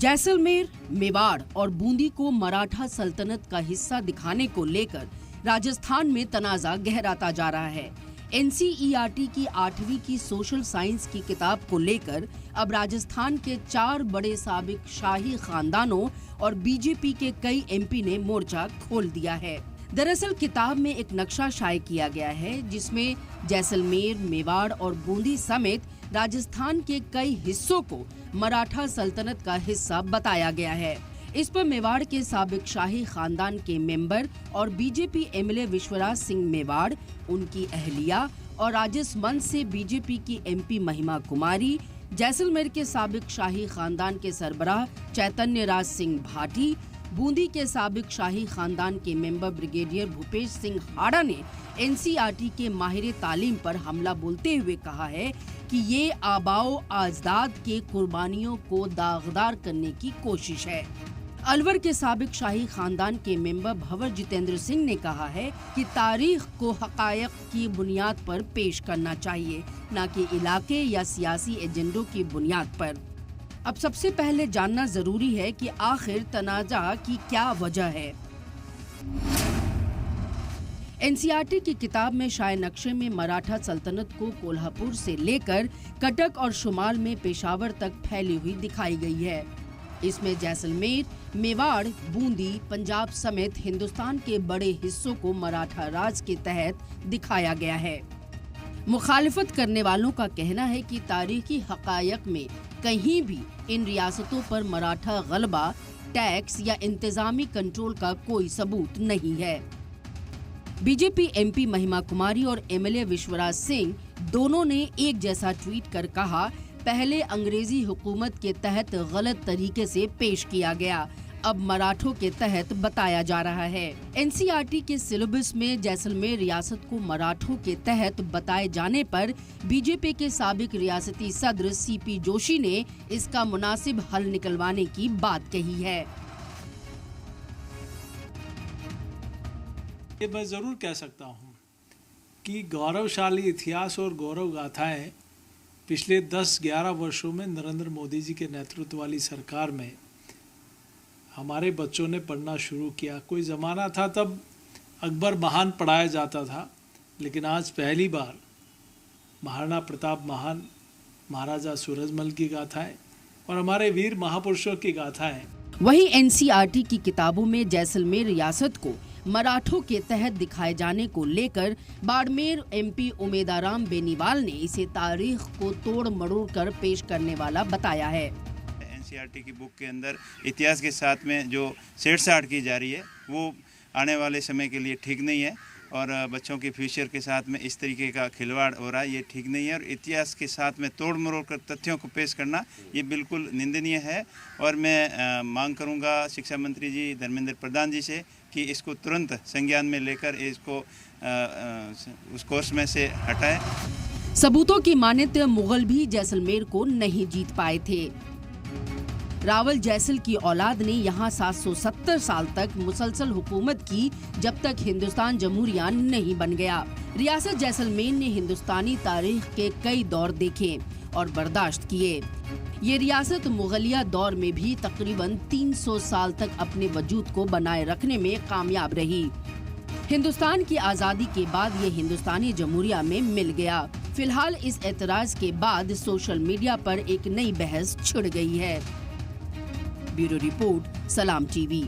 जैसलमेर, मेवाड़ और बूंदी को मराठा सल्तनत का हिस्सा दिखाने को लेकर राजस्थान में तनाजा गहराता जा रहा है। एनसीईआरटी की 8वीं की सोशल साइंस की किताब को लेकर अब राजस्थान के 4 बड़े साबिक शाही खानदानों और बीजेपी के कई एमपी ने मोर्चा खोल दिया है। दरअसल किताब में एक नक्शा शाये किया गया है जिसमें जैसलमेर, मेवाड़ और बूंदी समेत राजस्थान के कई हिस्सों को मराठा सल्तनत का हिस्सा बताया गया है। इस पर मेवाड़ के साबिक शाही खानदान के मेंबर और बीजेपी एमएलए विश्वराज सिंह मेवाड़, उनकी अहलिया और राजसमंद से बीजेपी की एमपी महिमा कुमारी, जैसलमेर के साबिक शाही खानदान के सरबराह चैतन्य राज सिंह भाटी, बूंदी के साबिक शाही खानदान के मेंबर ब्रिगेडियर भूपेश सिंह हाड़ा ने एनसीईआरटी के माहिर तालीम पर हमला बोलते हुए कहा है कि ये आबाओ अजदाद के कुर्बानियों को दागदार करने की कोशिश है। अलवर के साबिक शाही खानदान के मेंबर भंवर जितेंद्र सिंह ने कहा है कि तारीख को हकायक की बुनियाद पर पेश करना चाहिए, न कि इलाके या सियासी एजेंडों की बुनियाद पर। अब सबसे पहले जानना जरूरी है कि आखिर तनाजा की क्या वजह है। एनसीईआरटी की किताब में शाये नक्शे में मराठा सल्तनत को कोल्हापुर से लेकर कटक और शुमाल में पेशावर तक फैली हुई दिखाई गई है। इसमें जैसलमेर, मेवाड़, बूंदी, पंजाब समेत हिंदुस्तान के बड़े हिस्सों को मराठा राज के तहत दिखाया गया है। मुखालिफत करने वालों का कहना है कि तारीखी हकायक में कहीं भी इन रियासतों पर मराठा गलबा, टैक्स या इंतजामी कंट्रोल का कोई सबूत नहीं है। बीजेपी एमपी महिमा कुमारी और एमएलए विश्वराज सिंह दोनों ने एक जैसा ट्वीट कर कहा, पहले अंग्रेजी हुकूमत के तहत गलत तरीके से पेश किया गया, अब मराठों के तहत बताया जा रहा है। एनसीईआरटी के सिलेबस में जैसलमेर रियासत को मराठों के तहत बताए जाने पर बीजेपी के साबिक रियासती सदर सीपी जोशी ने इसका मुनासिब हल निकलवाने की बात कही है। ये मैं जरूर कह सकता हूँ कि गौरवशाली इतिहास और गौरव गाथाएं पिछले 10-11 वर्षों में नरेंद्र मोदी जी के नेतृत्व वाली सरकार में हमारे बच्चों ने पढ़ना शुरू किया। कोई ज़माना था तब अकबर महान पढ़ाया जाता था, लेकिन आज पहली बार महाराणा प्रताप महान, महाराजा सूरजमल की गाथाएं और हमारे वीर महापुरुषों की गाथाएं। वहीं एनसीईआरटी की किताबों में जैसलमेर रियासत को मराठों के तहत दिखाए जाने को लेकर बाड़मेर एमपी उमेदाराम बेनीवाल ने इसे तारीख को तोड़ मरोड़ कर पेश करने वाला बताया है। एनसीईआरटी की बुक के अंदर इतिहास के साथ में जो छेड़छाड़ की जा रही है वो आने वाले समय के लिए ठीक नहीं है और बच्चों के फ्यूचर के साथ में इस तरीके का खिलवाड़ हो रहा है, ये ठीक नहीं है। और इतिहास के साथ में तोड़ मरोड़ कर तथ्यों को पेश करना ये बिल्कुल निंदनीय है। और मैं मांग करूंगा शिक्षा मंत्री जी धर्मेंद्र प्रधान जी से कि इसको तुरंत संज्ञान में लेकर इसको उस कोर्स में से हटाएं। सबूतों की माने तो मुगल भी जैसलमेर को नहीं जीत पाए थे। रावल जैसल की औलाद ने यहाँ 770 साल तक मुसलसल हुकूमत की जब तक हिंदुस्तान जमहूरिया नहीं बन गया। रियासत जैसलमेर ने हिंदुस्तानी तारीख के कई दौर देखे और बर्दाश्त किए। ये रियासत मुगलिया दौर में भी तकरीबन 300 साल तक अपने वजूद को बनाए रखने में कामयाब रही। हिंदुस्तान की आज़ादी के बाद ये हिंदुस्तानी जमहूरिया में मिल गया। फिलहाल इस एतराज के बाद सोशल मीडिया पर एक नई बहस छिड़ गई है। ब्यूरो रिपोर्ट, सलाम टीवी।